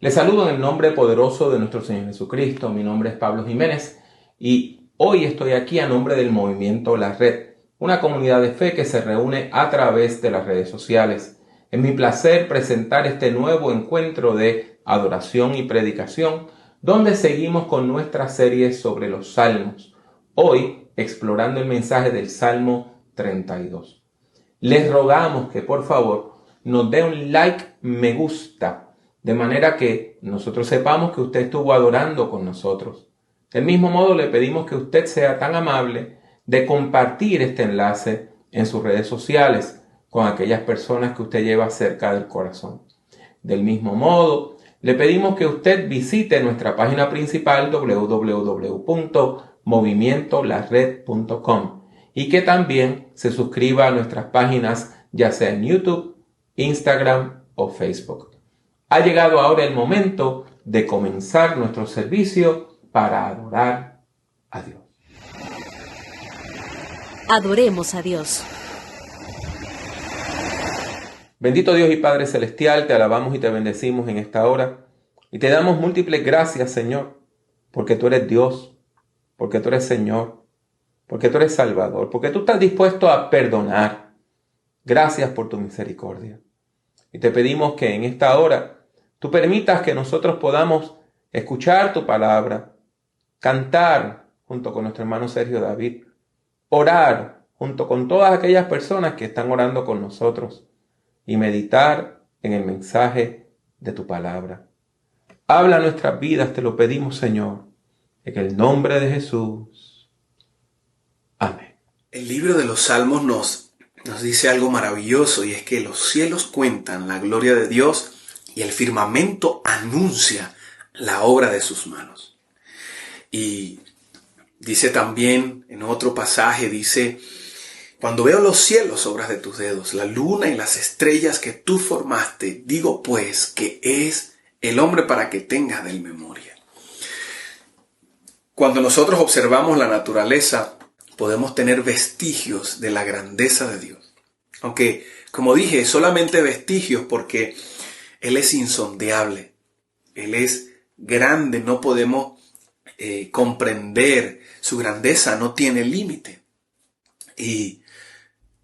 Les saludo en el nombre poderoso de nuestro Señor Jesucristo. Mi nombre es Pablo Jiménez y hoy estoy aquí a nombre del movimiento La Red, una comunidad de fe que se reúne a través de las redes sociales. Es mi placer presentar este nuevo encuentro de adoración y predicación, donde seguimos con nuestra serie sobre los Salmos, hoy explorando el mensaje del Salmo 32. Les rogamos que por favor nos dé un like, me gusta, de manera que nosotros sepamos que usted estuvo adorando con nosotros. Del mismo modo le pedimos que usted sea tan amable de compartir este enlace en sus redes sociales con aquellas personas que usted lleva cerca del corazón. Del mismo modo, le pedimos que usted visite nuestra página principal www.movimientolared.com y que también se suscriba a nuestras páginas ya sea en YouTube, Instagram o Facebook. Ha llegado ahora el momento de comenzar nuestro servicio para adorar a Dios. Adoremos a Dios. Bendito Dios y Padre Celestial, te alabamos y te bendecimos en esta hora y te damos múltiples gracias, Señor, porque tú eres Dios, porque tú eres Señor, porque tú eres Salvador, porque tú estás dispuesto a perdonar. Gracias por tu misericordia. Y te pedimos que en esta hora tú permitas que nosotros podamos escuchar tu palabra, cantar junto con nuestro hermano Sergio David, orar junto con todas aquellas personas que están orando con nosotros y meditar en el mensaje de tu palabra. Habla nuestras vidas, te lo pedimos, Señor, en el nombre de Jesús. Amén. El libro de los Salmos nos dice algo maravilloso, y es que los cielos cuentan la gloria de Dios y el firmamento anuncia la obra de sus manos. Y dice también en otro pasaje, dice: cuando veo los cielos, obras de tus dedos, la luna y las estrellas que tú formaste, digo pues que es el hombre para que tengas de él memoria. Cuando nosotros observamos la naturaleza, podemos tener vestigios de la grandeza de Dios. Aunque, como dije, solamente vestigios, porque Él es insondable. Él es grande, no podemos comprender. Su grandeza no tiene límite. Y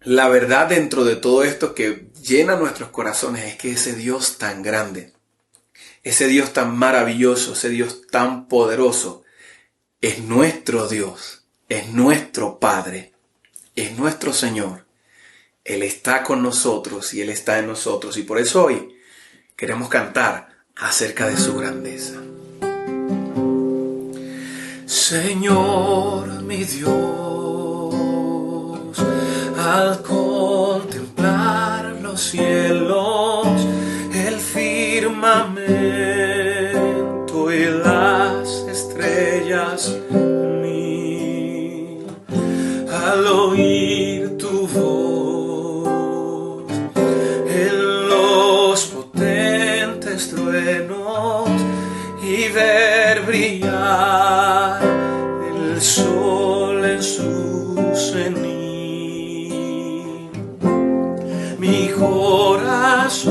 la verdad dentro de todo esto que llena nuestros corazones es que ese Dios tan grande, ese Dios tan maravilloso, ese Dios tan poderoso, es nuestro Dios, es nuestro Padre, es nuestro Señor. Él está con nosotros y Él está en nosotros. Y por eso hoy queremos cantar acerca de su grandeza. Señor, mi Dios, al contemplar los cielos, el firmamento y las estrellas, al oír tu voz, en los potentes truenos y ver brillar el sol en su cenit, mi corazón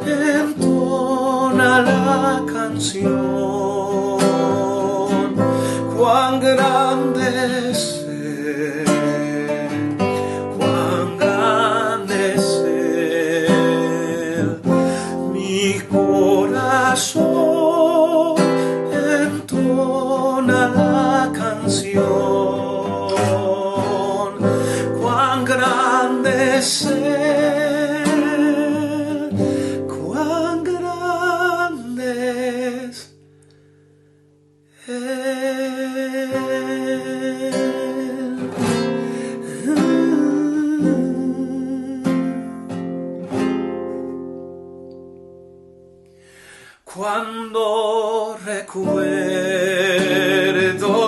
entona la canción. Cuán grande es Él, cuán grande es Él. Mi corazón entona la canción. Cuán grande es Él, cuán grande es Él. Cuando recuerdo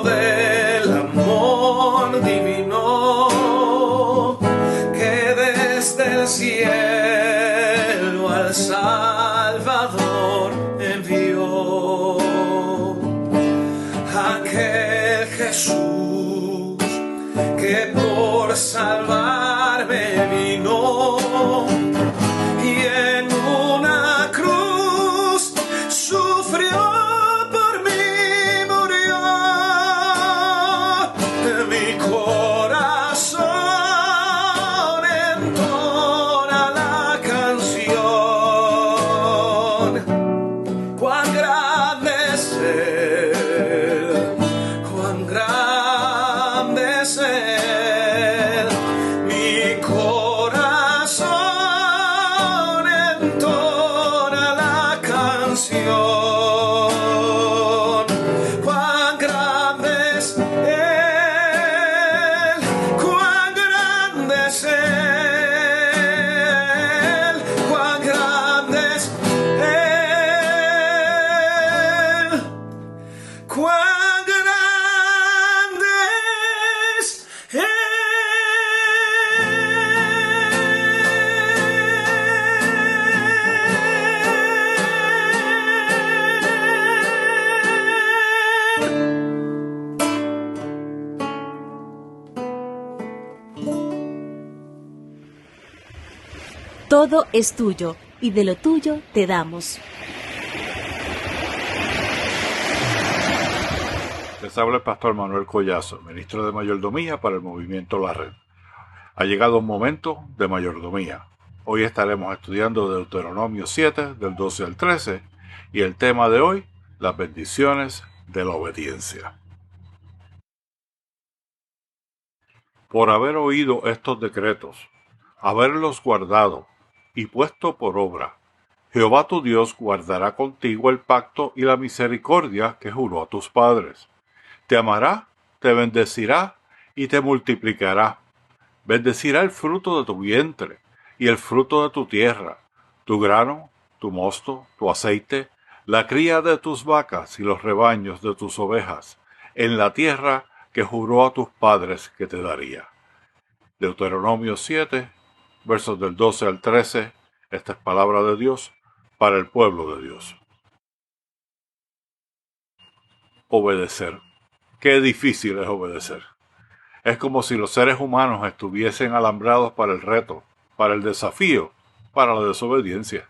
del amor divino que desde el cielo al Salvador envió, aquel Jesús que por salvarme vino y en una cruz Cuán grande es Él, cuán grande es Él. Mi corazón entona la canción. Cuán grande es Él, cuán grande es Él, cuán grande es Él, cuán grande es Él. Todo es tuyo, y de lo tuyo te damos. Les habla el pastor Manuel Collazo, ministro de Mayordomía para el Movimiento La Red. Ha llegado un momento de mayordomía. Hoy estaremos estudiando Deuteronomio 7, del 12 al 13, y el tema de hoy, las bendiciones de la obediencia. Por haber oído estos decretos, haberlos guardado y puesto por obra, Jehová tu Dios guardará contigo el pacto y la misericordia que juró a tus padres. Te amará, te bendecirá y te multiplicará. Bendecirá el fruto de tu vientre y el fruto de tu tierra, tu grano, tu mosto, tu aceite, la cría de tus vacas y los rebaños de tus ovejas, en la tierra que juró a tus padres que te daría. Deuteronomio 7, versos del 12 al 13, esta es palabra de Dios para el pueblo de Dios. Obedecer. Qué difícil es obedecer. Es como si los seres humanos estuviesen alambrados para el reto, para el desafío, para la desobediencia.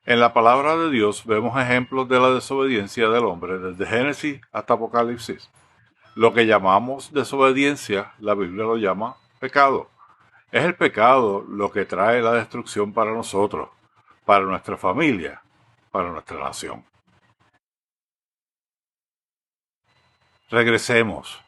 En la palabra de Dios vemos ejemplos de la desobediencia del hombre desde Génesis hasta Apocalipsis. Lo que llamamos desobediencia, la Biblia lo llama pecado. Es el pecado lo que trae la destrucción para nosotros, para nuestra familia, para nuestra nación. Regresemos.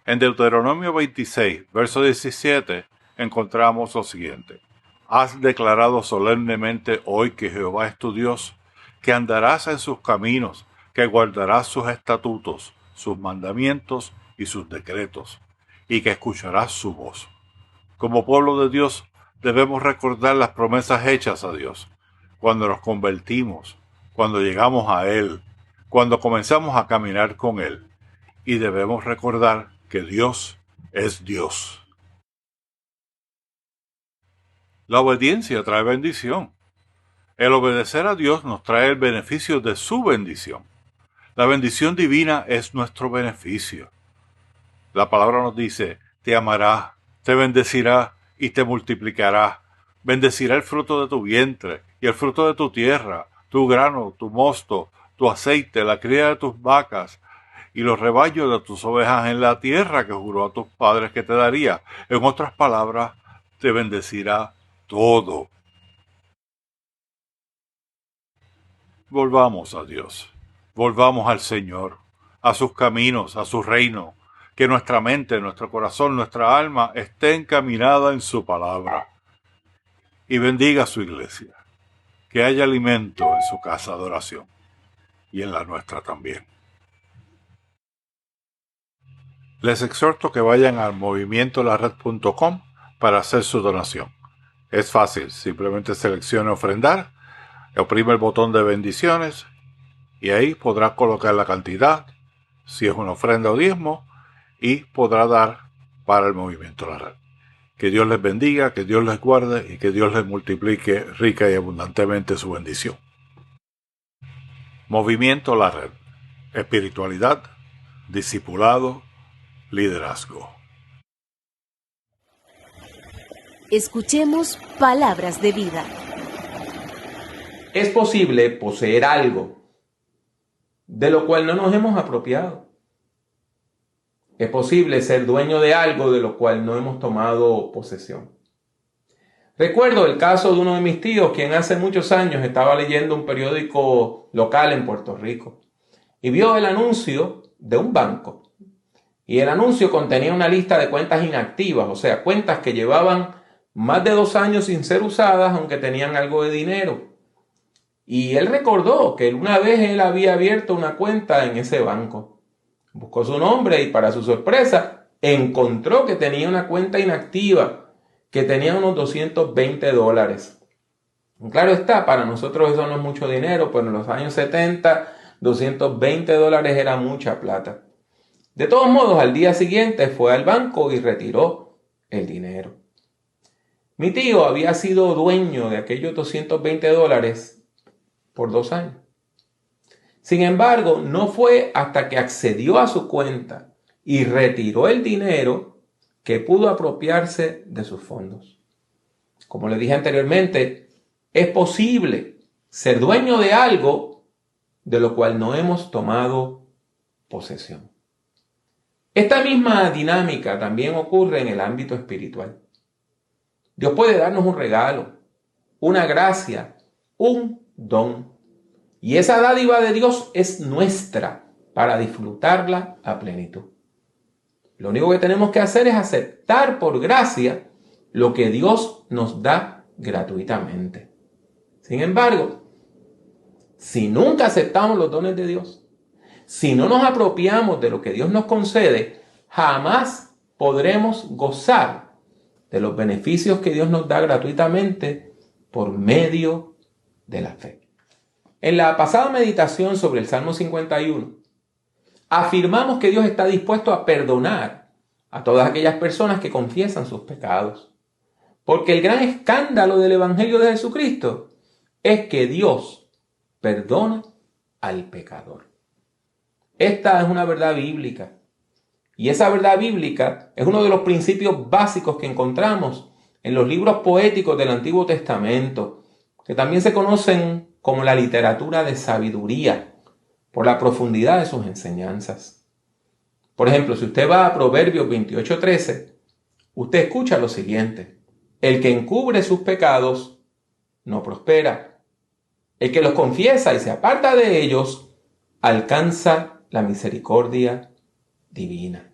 En Deuteronomio 26, verso 17, encontramos lo siguiente. Has declarado solemnemente hoy que Jehová es tu Dios, que andarás en sus caminos, que guardarás sus estatutos, sus mandamientos y sus decretos, y que escucharás su voz. Como pueblo de Dios, debemos recordar las promesas hechas a Dios, cuando nos convertimos, cuando llegamos a Él, cuando comenzamos a caminar con Él. Y debemos recordar que Dios es Dios. La obediencia trae bendición. El obedecer a Dios nos trae el beneficio de su bendición. La bendición divina es nuestro beneficio. La palabra nos dice, te amará, te bendecirá y te multiplicará. Bendecirá el fruto de tu vientre y el fruto de tu tierra, tu grano, tu mosto, tu aceite, la cría de tus vacas y los rebaños de tus ovejas en la tierra que juró a tus padres que te daría. En otras palabras, te bendecirá todo. Volvamos a Dios, volvamos al Señor, a sus caminos, a su reino, que nuestra mente, nuestro corazón, nuestra alma esté encaminada en su palabra. Y bendiga a su iglesia, que haya alimento en su casa de oración y en la nuestra también. Les exhorto que vayan al movimientolared.com para hacer su donación. Es fácil, simplemente seleccione ofrendar, oprime el botón de bendiciones y ahí podrá colocar la cantidad, si es una ofrenda o diezmo, y podrá dar para el Movimiento La Red. Que Dios les bendiga, que Dios les guarde y que Dios les multiplique rica y abundantemente su bendición. Movimiento La Red. Espiritualidad, discipulado, liderazgo. Escuchemos palabras de vida. Es posible poseer algo de lo cual no nos hemos apropiado. Es posible ser dueño de algo de lo cual no hemos tomado posesión. Recuerdo el caso de uno de mis tíos, quien hace muchos años estaba leyendo un periódico local en Puerto Rico y vio el anuncio de un banco. Y el anuncio contenía una lista de cuentas inactivas, o sea, cuentas que llevaban más de 2 años sin ser usadas, aunque tenían algo de dinero. Y él recordó que una vez él había abierto una cuenta en ese banco. Buscó su nombre y, para su sorpresa, encontró que tenía una cuenta inactiva, que tenía unos $220. Claro está, para nosotros eso no es mucho dinero, pero en los años 70, $220 era mucha plata. De todos modos, al día siguiente fue al banco y retiró el dinero. Mi tío había sido dueño de aquellos $220 por 2 años. Sin embargo, no fue hasta que accedió a su cuenta y retiró el dinero que pudo apropiarse de sus fondos. Como le dije anteriormente, es posible ser dueño de algo de lo cual no hemos tomado posesión. Esta misma dinámica también ocurre en el ámbito espiritual. Dios puede darnos un regalo, una gracia, un don. Y esa dádiva de Dios es nuestra para disfrutarla a plenitud. Lo único que tenemos que hacer es aceptar por gracia lo que Dios nos da gratuitamente. Sin embargo, si nunca aceptamos los dones de Dios, si no nos apropiamos de lo que Dios nos concede, jamás podremos gozar de los beneficios que Dios nos da gratuitamente por medio de la fe. En la pasada meditación sobre el Salmo 51, afirmamos que Dios está dispuesto a perdonar a todas aquellas personas que confiesan sus pecados. Porque el gran escándalo del Evangelio de Jesucristo es que Dios perdona al pecador. Esta es una verdad bíblica. Y esa verdad bíblica es uno de los principios básicos que encontramos en los libros poéticos del Antiguo Testamento, que también se conocen como la literatura de sabiduría, por la profundidad de sus enseñanzas. Por ejemplo, si usted va a Proverbios 28:13, usted escucha lo siguiente: el que encubre sus pecados no prospera. El que los confiesa y se aparta de ellos alcanza la misericordia divina.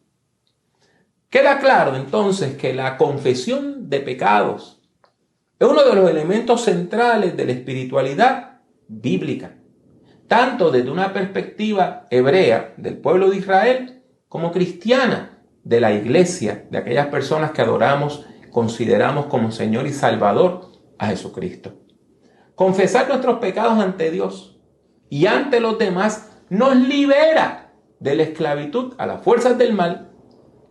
Queda claro entonces que la confesión de pecados es uno de los elementos centrales de la espiritualidad bíblica, tanto desde una perspectiva hebrea del pueblo de Israel como cristiana de la iglesia, de aquellas personas que adoramos, consideramos como Señor y Salvador a Jesucristo. Confesar nuestros pecados ante Dios y ante los demás nos libera de la esclavitud a las fuerzas del mal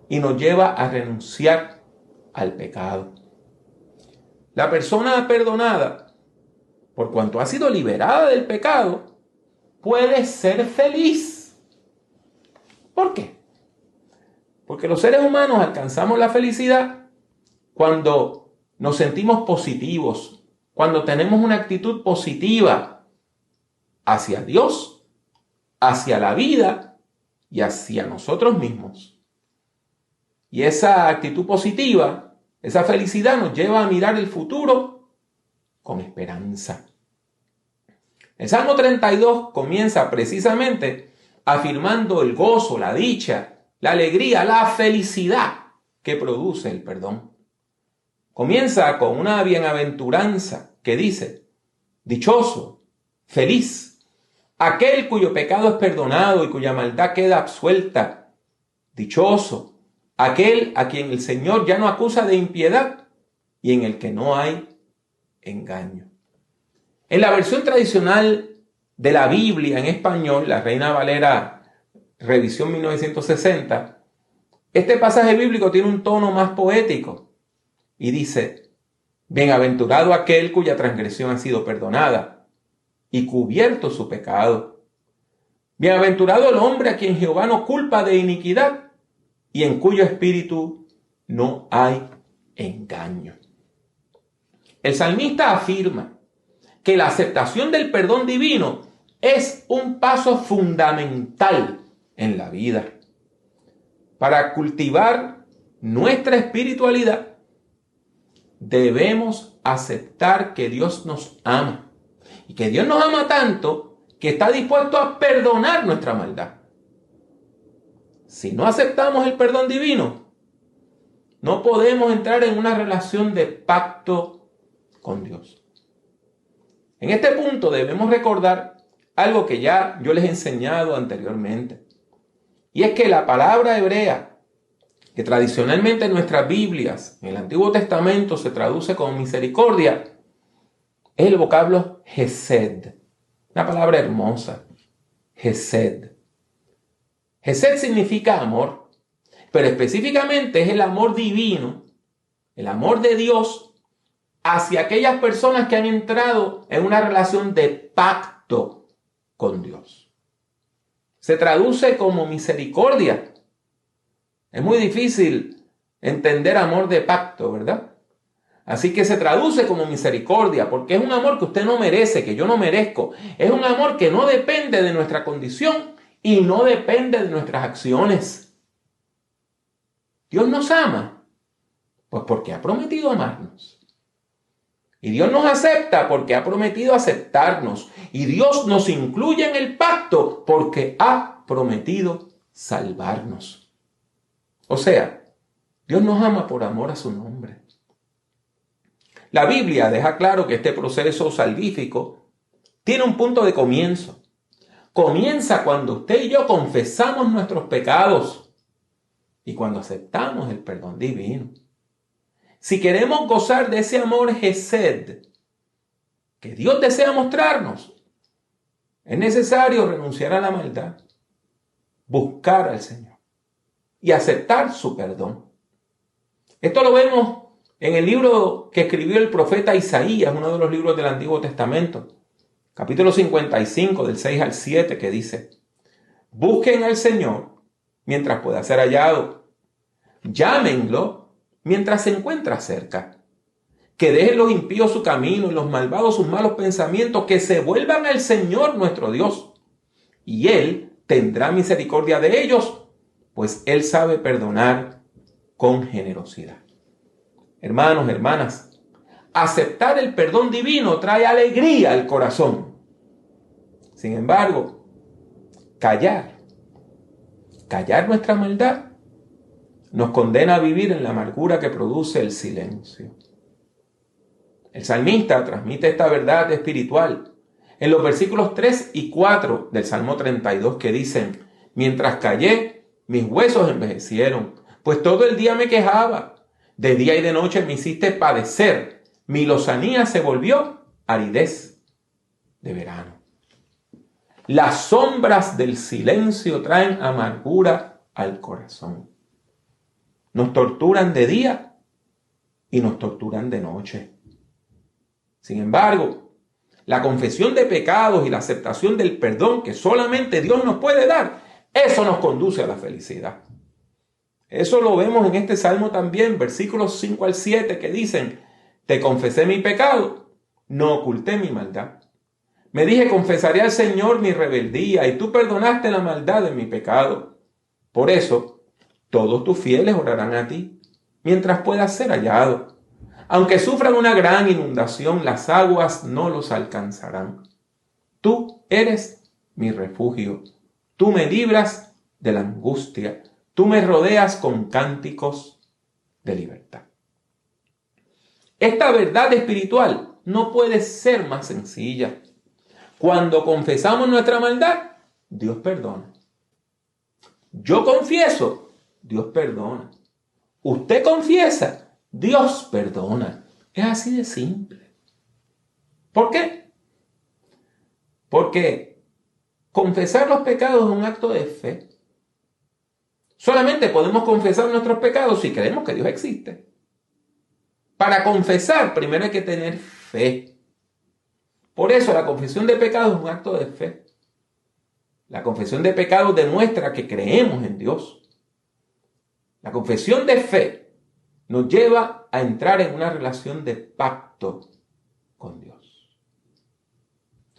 y nos lleva a renunciar al pecado. La persona perdonada, por cuanto ha sido liberada del pecado, puede ser feliz. ¿Por qué? Porque los seres humanos alcanzamos la felicidad cuando nos sentimos positivos, cuando tenemos una actitud positiva hacia Dios, hacia la vida y hacia nosotros mismos. Y esa actitud positiva, esa felicidad nos lleva a mirar el futuro con esperanza. El Salmo 32 comienza precisamente afirmando el gozo, la dicha, la alegría, la felicidad que produce el perdón. Comienza con una bienaventuranza que dice: dichoso, feliz, aquel cuyo pecado es perdonado y cuya maldad queda absuelta. Dichoso, aquel a quien el Señor ya no acusa de impiedad y en el que no hay engaño. En la versión tradicional de la Biblia en español, la Reina Valera Revisión 1960, este pasaje bíblico tiene un tono más poético y dice: bienaventurado aquel cuya transgresión ha sido perdonada y cubierto su pecado. Bienaventurado el hombre a quien Jehová no culpa de iniquidad y en cuyo espíritu no hay engaño. El salmista afirma que la aceptación del perdón divino es un paso fundamental en la vida para cultivar nuestra espiritualidad debemos aceptar que Dios nos ama. Y que Dios nos ama tanto que está dispuesto a perdonar nuestra maldad. Si no aceptamos el perdón divino, no podemos entrar en una relación de pacto con Dios. En este punto debemos recordar algo que ya yo les he enseñado anteriormente. Y es que la palabra hebrea, que tradicionalmente en nuestras Biblias, en el Antiguo Testamento se traduce como misericordia, es el vocablo Hesed. Una palabra hermosa. Hesed. Hesed significa amor, pero específicamente es el amor divino, el amor de Dios hacia aquellas personas que han entrado en una relación de pacto con Dios. Se traduce como misericordia. Es muy difícil entender amor de pacto, ¿verdad? Así que se traduce como misericordia, porque es un amor que usted no merece, que yo no merezco. Es un amor que no depende de nuestra condición y no depende de nuestras acciones. Dios nos ama, pues porque ha prometido amarnos. Y Dios nos acepta porque ha prometido aceptarnos. Y Dios nos incluye en el pacto porque ha prometido salvarnos. O sea, Dios nos ama por amor a su nombre. La Biblia deja claro que este proceso salvífico tiene un punto de comienzo. Comienza cuando usted y yo confesamos nuestros pecados y cuando aceptamos el perdón divino. Si queremos gozar de ese amor Hesed que Dios desea mostrarnos, es necesario renunciar a la maldad, buscar al Señor y aceptar su perdón. Esto lo vemos en el libro que escribió el profeta Isaías, uno de los libros del Antiguo Testamento, capítulo 55, del 6 al 7, que dice: busquen al Señor mientras pueda ser hallado, llámenlo mientras se encuentra cerca. Que dejen los impíos su camino y los malvados sus malos pensamientos, que se vuelvan al Señor nuestro Dios, y Él tendrá misericordia de ellos, pues Él sabe perdonar con generosidad. Hermanos, hermanas, aceptar el perdón divino trae alegría al corazón. Sin embargo, callar nuestra maldad nos condena a vivir en la amargura que produce el silencio. El salmista transmite esta verdad espiritual en los versículos 3 y 4 del Salmo 32, que dicen: mientras callé, mis huesos envejecieron, pues todo el día me quejaba. De día y de noche me hiciste padecer. Mi lozanía se volvió aridez de verano. Las sombras del silencio traen amargura al corazón. Nos torturan de día y nos torturan de noche. Sin embargo, la confesión de pecados y la aceptación del perdón que solamente Dios nos puede dar, eso nos conduce a la felicidad. Eso lo vemos en este salmo también, versículos 5 al 7, que dicen: te confesé mi pecado, no oculté mi maldad. Me dije: confesaré al Señor mi rebeldía, y tú perdonaste la maldad de mi pecado. Por eso, todos tus fieles orarán a ti, mientras puedas ser hallado. Aunque sufran una gran inundación, las aguas no los alcanzarán. Tú eres mi refugio. Tú me libras de la angustia. Tú me rodeas con cánticos de libertad. Esta verdad espiritual no puede ser más sencilla. Cuando confesamos nuestra maldad, Dios perdona. Yo confieso, Dios perdona. Usted confiesa, Dios perdona. Es así de simple. ¿Por qué? Porque confesar los pecados es un acto de fe. Solamente podemos confesar nuestros pecados si creemos que Dios existe. Para confesar, primero hay que tener fe. Por eso la confesión de pecados es un acto de fe. La confesión de pecados demuestra que creemos en Dios. La confesión de fe nos lleva a entrar en una relación de pacto con Dios.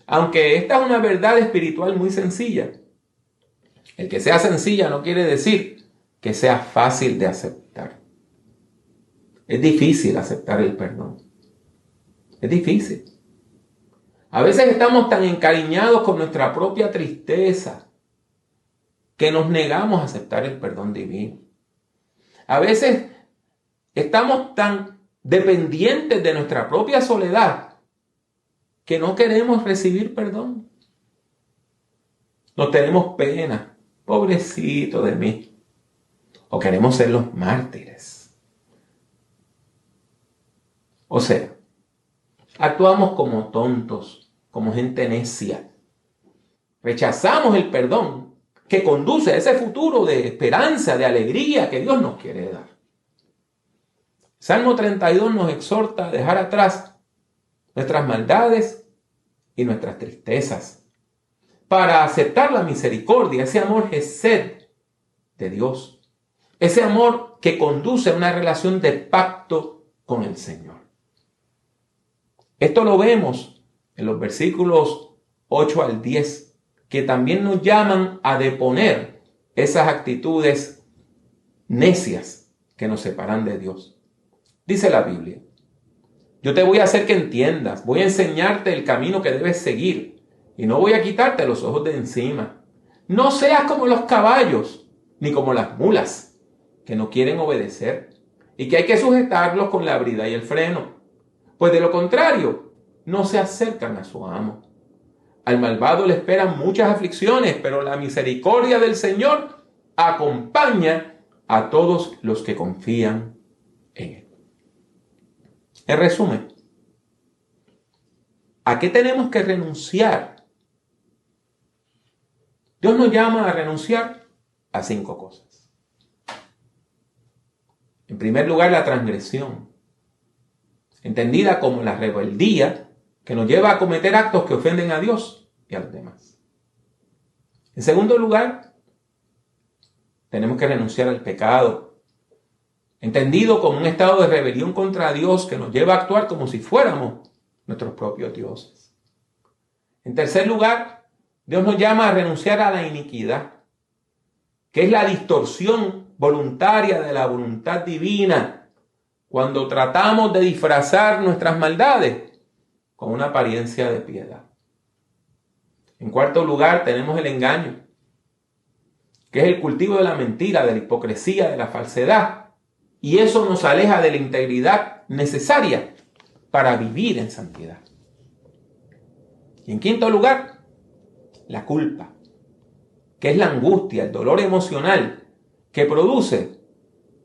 Aunque esta es una verdad espiritual muy sencilla, el que sea sencilla no quiere decir que sea fácil de aceptar. Es difícil aceptar el perdón. Es difícil. A veces estamos tan encariñados con nuestra propia tristeza que nos negamos a aceptar el perdón divino. A veces estamos tan dependientes de nuestra propia soledad que no queremos recibir perdón. Nos tenemos pena, pobrecito de mí. O queremos ser los mártires. O sea, actuamos como tontos, como gente necia. Rechazamos el perdón que conduce a ese futuro de esperanza, de alegría que Dios nos quiere dar. Salmo 32 nos exhorta a dejar atrás nuestras maldades y nuestras tristezas para aceptar la misericordia, ese amor Gesed de Dios, ese amor que conduce a una relación de pacto con el Señor. Esto lo vemos en los versículos 8 al 10, que también nos llaman a deponer esas actitudes necias que nos separan de Dios. Dice la Biblia: yo te voy a hacer que entiendas, voy a enseñarte el camino que debes seguir y no voy a quitarte los ojos de encima. No seas como los caballos ni como las mulas que no quieren obedecer y que hay que sujetarlos con la brida y el freno, pues de lo contrario no se acercan a su amo. Al malvado le esperan muchas aflicciones, pero la misericordia del Señor acompaña a todos los que confían en Él. En resumen, ¿a qué tenemos que renunciar? Dios nos llama a renunciar a 5 cosas. En primer lugar, la transgresión, entendida como la rebeldía que nos lleva a cometer actos que ofenden a Dios y a los demás. En segundo lugar, tenemos que renunciar al pecado, entendido como un estado de rebelión contra Dios que nos lleva a actuar como si fuéramos nuestros propios dioses. En tercer lugar, Dios nos llama a renunciar a la iniquidad, que es la distorsión voluntaria de la voluntad divina, cuando tratamos de disfrazar nuestras maldades con una apariencia de piedad. En cuarto lugar, tenemos el engaño, que es el cultivo de la mentira, de la hipocresía, de la falsedad, y eso nos aleja de la integridad necesaria para vivir en santidad. Y en quinto lugar, la culpa, que es la angustia, el dolor emocional que produce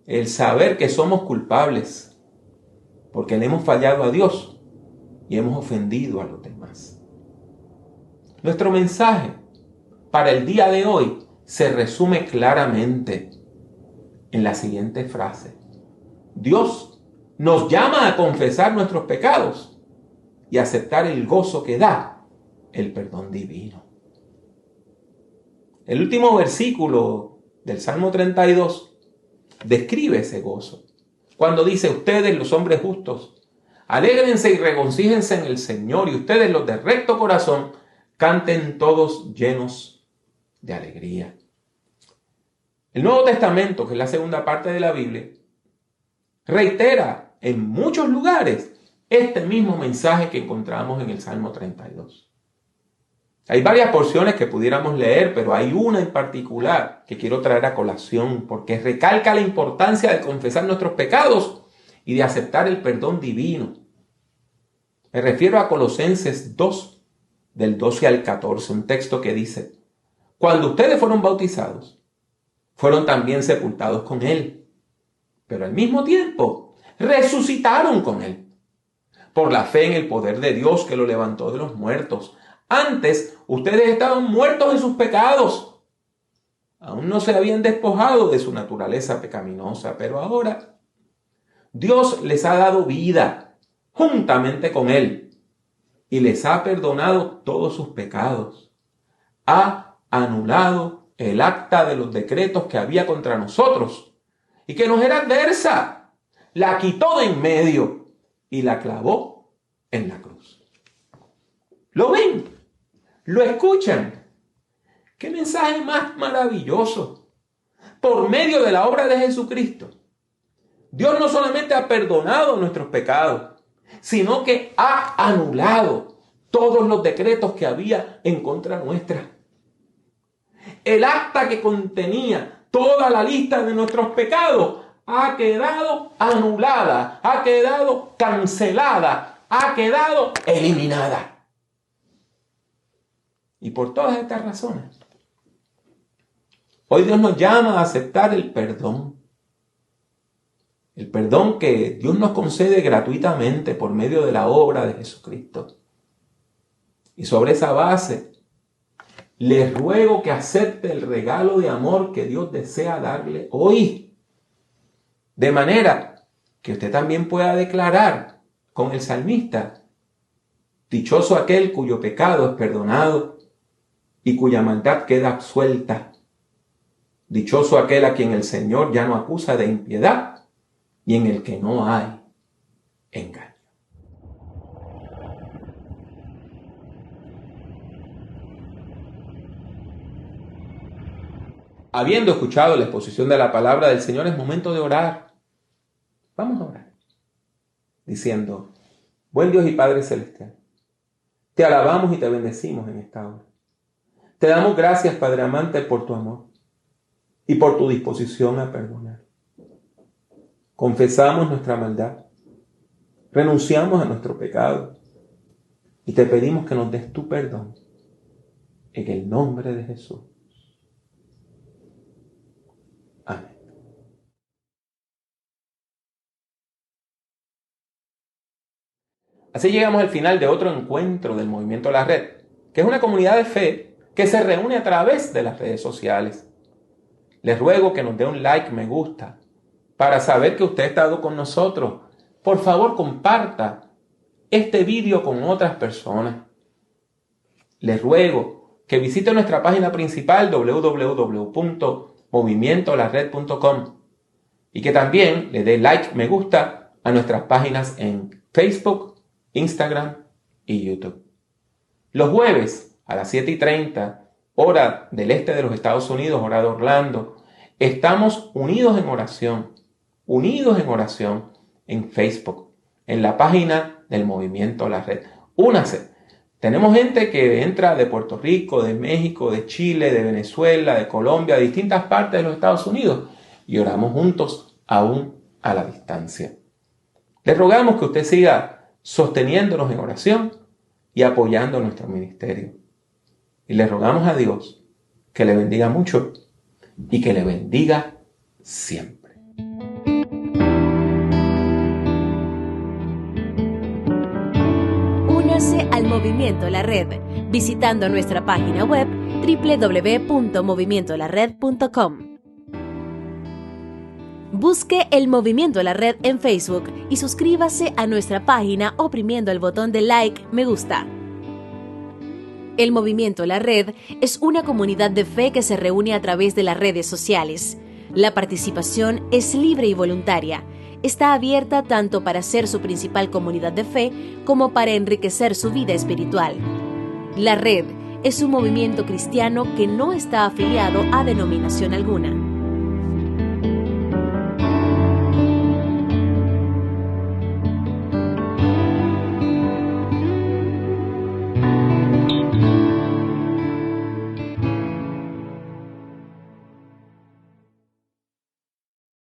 el saber que somos culpables porque le hemos fallado a Dios y hemos ofendido a los demás. Nuestro mensaje para el día de hoy se resume claramente en la siguiente frase: Dios nos llama a confesar nuestros pecados y aceptar el gozo que da el perdón divino. El último versículo del Salmo 32 describe ese gozo, cuando dice: ustedes, los hombres justos, alégrense y regocíjense en el Señor, y ustedes, los de recto corazón, canten todos llenos de alegría. El Nuevo Testamento, que es la segunda parte de la Biblia, reitera en muchos lugares este mismo mensaje que encontramos en el Salmo 32. Hay varias porciones que pudiéramos leer, pero hay una en particular que quiero traer a colación porque recalca la importancia de confesar nuestros pecados y de aceptar el perdón divino. Me refiero a Colosenses 2, del 12 al 14, un texto que dice: cuando ustedes fueron bautizados, fueron también sepultados con Él, pero al mismo tiempo resucitaron con Él, por la fe en el poder de Dios que lo levantó de los muertos. Antes, ustedes estaban muertos en sus pecados. Aún no se habían despojado de su naturaleza pecaminosa, pero ahora Dios les ha dado vida juntamente con Él y les ha perdonado todos sus pecados. Ha anulado el acta de los decretos que había contra nosotros y que nos era adversa. La quitó de en medio y la clavó en la cruz. ¿Lo ven? ¿Lo escuchan? ¡Qué mensaje más maravilloso! Por medio de la obra de Jesucristo, Dios no solamente ha perdonado nuestros pecados, sino que ha anulado todos los decretos que había en contra nuestra. El acta que contenía toda la lista de nuestros pecados ha quedado anulada, ha quedado cancelada, ha quedado eliminada. Y por todas estas razones, hoy Dios nos llama a aceptar el perdón. El perdón que Dios nos concede gratuitamente por medio de la obra de Jesucristo. Y sobre esa base, les ruego que acepte el regalo de amor que Dios desea darle hoy. De manera que usted también pueda declarar con el salmista: dichoso aquel cuyo pecado es perdonado y cuya maldad queda absuelta. Dichoso aquel a quien el Señor ya no acusa de impiedad y en el que no hay engaño. Habiendo escuchado la exposición de la palabra del Señor, es momento de orar. Vamos a orar, diciendo: buen Dios y Padre Celestial, te alabamos y te bendecimos en esta hora. Te damos gracias, Padre amante, por tu amor y por tu disposición a perdonar. Confesamos nuestra maldad, renunciamos a nuestro pecado y te pedimos que nos des tu perdón en el nombre de Jesús. Amén. Así llegamos al final de otro encuentro del Movimiento La Red, que es una comunidad de fe que se reúne a través de las redes sociales. Les ruego que nos dé un like, me gusta, para saber que usted ha estado con nosotros. Por favor, comparta este vídeo con otras personas. Les ruego que visite nuestra página principal www.movimientolared.com y que también le dé like, me gusta a nuestras páginas en Facebook, Instagram y YouTube. Los jueves a las 7:30, hora del este de los Estados Unidos, hora de Orlando, estamos unidos en oración en Facebook, en la página del Movimiento La Red. Únase. Tenemos gente que entra de Puerto Rico, de México, de Chile, de Venezuela, de Colombia, de distintas partes de los Estados Unidos, y oramos juntos aún a la distancia. Le rogamos que usted siga sosteniéndonos en oración y apoyando nuestro ministerio. Y le rogamos a Dios que le bendiga mucho y que le bendiga siempre. Únase al Movimiento La Red visitando nuestra página web www.movimientolared.com. Busque el Movimiento La Red en Facebook y suscríbase a nuestra página oprimiendo el botón de like, me gusta. El Movimiento La Red es una comunidad de fe que se reúne a través de las redes sociales. La participación es libre y voluntaria. Está abierta tanto para ser su principal comunidad de fe como para enriquecer su vida espiritual. La Red es un movimiento cristiano que no está afiliado a denominación alguna.